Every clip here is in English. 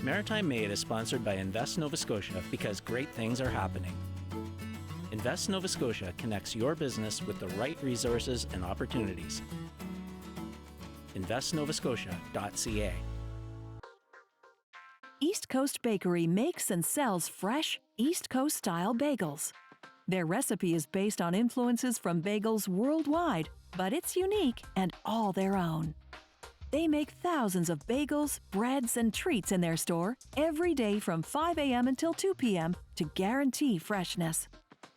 Maritime Made is sponsored by Invest Nova Scotia because great things are happening. Invest Nova Scotia connects your business with the right resources and opportunities. InvestNovaScotia.ca. East Coast Bakery makes and sells fresh, East Coast-style bagels. Their recipe is based on influences from bagels worldwide, but it's unique and all their own. They make thousands of bagels, breads, and treats in their store every day from 5 a.m. until 2 p.m. to guarantee freshness.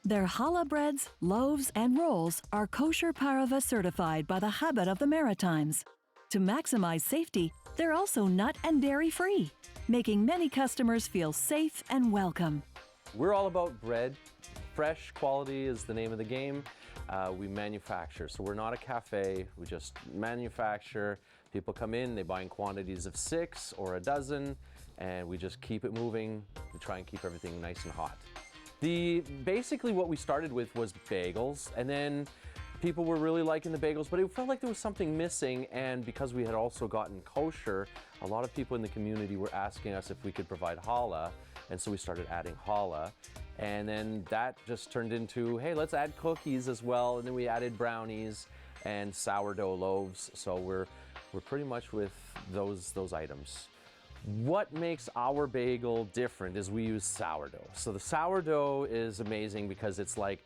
Their challah breads, loaves, and rolls are kosher parava certified by the Habit of the Maritimes. To maximize safety, they're also nut and dairy-free, making many customers feel safe and welcome. We're all about bread. Fresh quality is the name of the game. We manufacture, so we're not a cafe. We just manufacture. People come in, they buy in quantities of 6 or a dozen, and we just keep it moving. We try and keep everything nice and hot. Basically what we started with was bagels, and then people were really liking the bagels, but it felt like there was something missing, and because we had also gotten kosher, a lot of people in the community were asking us if we could provide challah, and so we started adding challah, and then that just turned into, hey, let's add cookies as well, and then we added brownies and sourdough loaves, so we're pretty much with those items. What makes our bagel different is we use sourdough. So the sourdough is amazing because it's like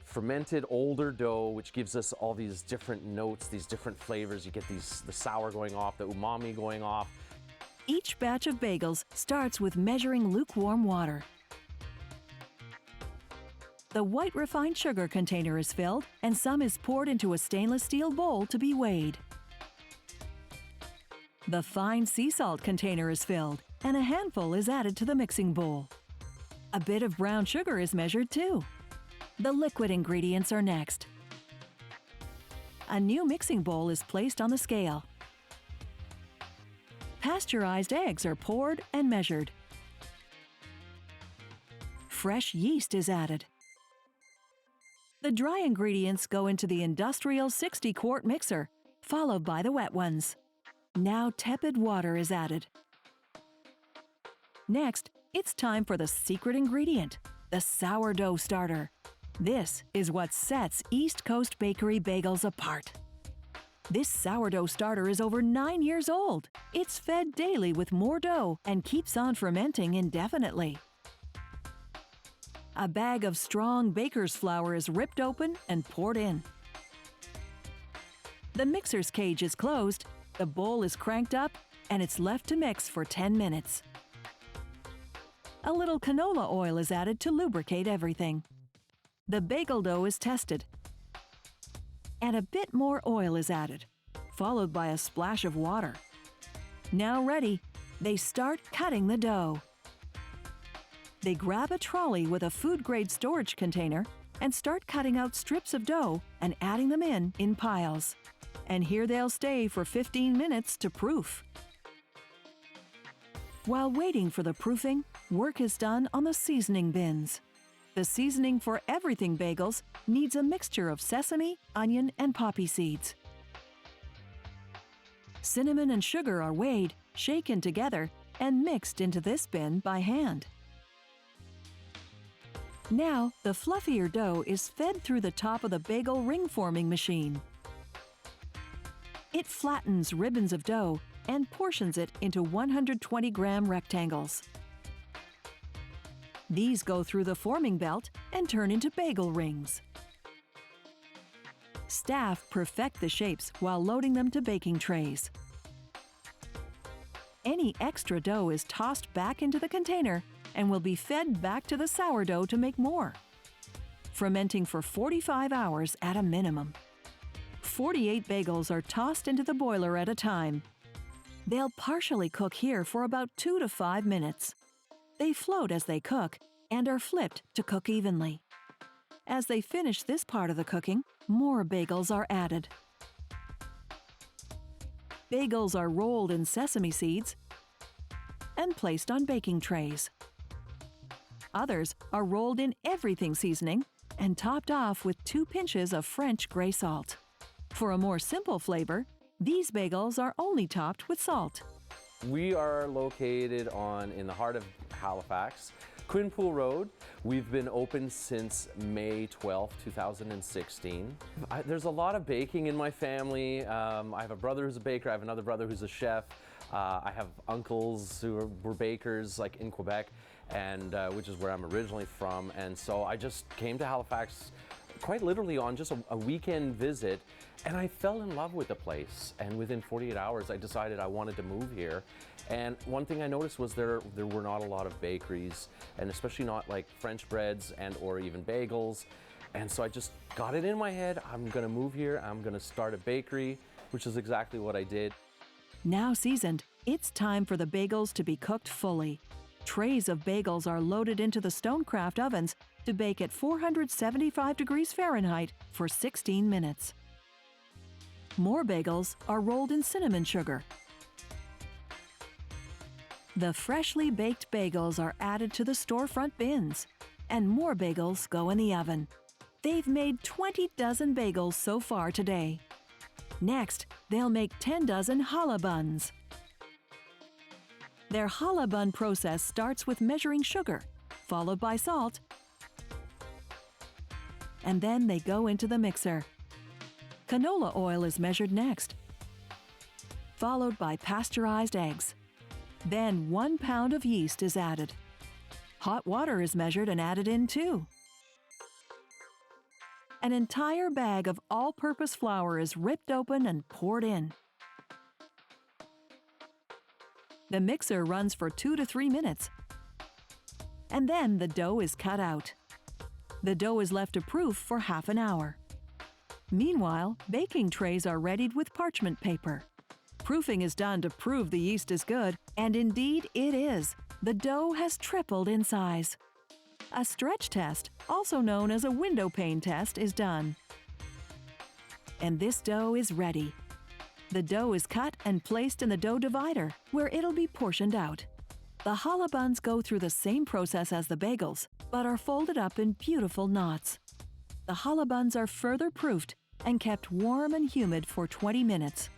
fermented older dough, which gives us all these different notes, these different flavors. You get the sour going off, the umami going off. Each batch of bagels starts with measuring lukewarm water. The white refined sugar container is filled, and some is poured into a stainless steel bowl to be weighed. The fine sea salt container is filled, and a handful is added to the mixing bowl. A bit of brown sugar is measured too. The liquid ingredients are next. A new mixing bowl is placed on the scale. Pasteurized eggs are poured and measured. Fresh yeast is added. The dry ingredients go into the industrial 60-quart mixer, followed by the wet ones. Now tepid water is added. Next, it's time for the secret ingredient, the sourdough starter. This is what sets East Coast Bakery bagels apart. This sourdough starter is over 9 years old. It's fed daily with more dough and keeps on fermenting indefinitely. A bag of strong baker's flour is ripped open and poured in. The mixer's cage is closed, the bowl is cranked up, and it's left to mix for 10 minutes. A little canola oil is added to lubricate everything. The bagel dough is tested, and a bit more oil is added, followed by a splash of water. Now ready, they start cutting the dough. They grab a trolley with a food-grade storage container and start cutting out strips of dough and adding them in piles. And here they'll stay for 15 minutes to proof. While waiting for the proofing, work is done on the seasoning bins. The seasoning for everything bagels needs a mixture of sesame, onion, and poppy seeds. Cinnamon and sugar are weighed, shaken together, and mixed into this bin by hand. Now, the fluffier dough is fed through the top of the bagel ring-forming machine. It flattens ribbons of dough and portions it into 120-gram rectangles. These go through the forming belt and turn into bagel rings. Staff perfect the shapes while loading them to baking trays. Any extra dough is tossed back into the container and will be fed back to the sourdough to make more. Fermenting for 45 hours at a minimum. 48 bagels are tossed into the boiler at a time. They'll partially cook here for about 2 to 5 minutes. They float as they cook and are flipped to cook evenly. As they finish this part of the cooking, more bagels are added. Bagels are rolled in sesame seeds and placed on baking trays. Others are rolled in everything seasoning and topped off with 2 pinches of French gray salt. For a more simple flavor, these bagels are only topped with salt. We are located in the heart of Halifax, Quinpool Road. We've been open since May 12th, 2016. There's a lot of baking in my family. I have a brother who's a baker. I have another brother who's a chef. I have uncles who were bakers, like in Quebec, and which is where I'm originally from. And so I just came to Halifax quite literally on just a weekend visit, and I fell in love with the place. And within 48 hours, I decided I wanted to move here. And one thing I noticed was there were not a lot of bakeries, and especially not like French breads and or even bagels. And so I just got it in my head, I'm gonna move here, I'm gonna start a bakery, which is exactly what I did. Now seasoned, it's time for the bagels to be cooked fully. Trays of bagels are loaded into the Stonecraft ovens to bake at 475 degrees Fahrenheit for 16 minutes. More bagels are rolled in cinnamon sugar. The freshly baked bagels are added to the storefront bins, and more bagels go in the oven. They've made 20 dozen bagels so far today. Next, they'll make 10 dozen challah buns. Their challah bun process starts with measuring sugar, followed by salt, and then they go into the mixer. Canola oil is measured next, followed by pasteurized eggs. Then 1 pound of yeast is added. Hot water is measured and added in too. An entire bag of all-purpose flour is ripped open and poured in. The mixer runs for 2 to 3 minutes, and then the dough is cut out. The dough is left to proof for half an hour. Meanwhile, baking trays are readied with parchment paper. Proofing is done to prove the yeast is good, and indeed it is. The dough has tripled in size. A stretch test, also known as a window pane test, is done. And this dough is ready. The dough is cut and placed in the dough divider, where it'll be portioned out. The challah buns go through the same process as the bagels, but are folded up in beautiful knots. The challah buns are further proofed and kept warm and humid for 20 minutes.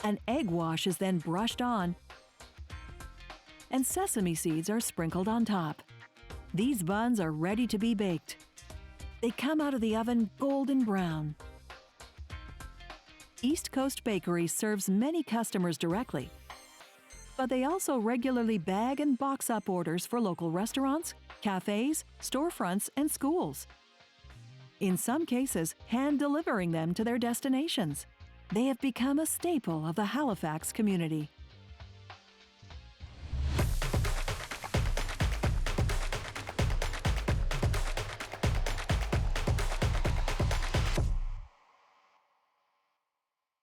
An egg wash is then brushed on, and sesame seeds are sprinkled on top. These buns are ready to be baked. They come out of the oven golden brown. East Coast Bakery serves many customers directly, but they also regularly bag and box up orders for local restaurants, cafes, storefronts, and schools. In some cases, hand delivering them to their destinations. They have become a staple of the Halifax community.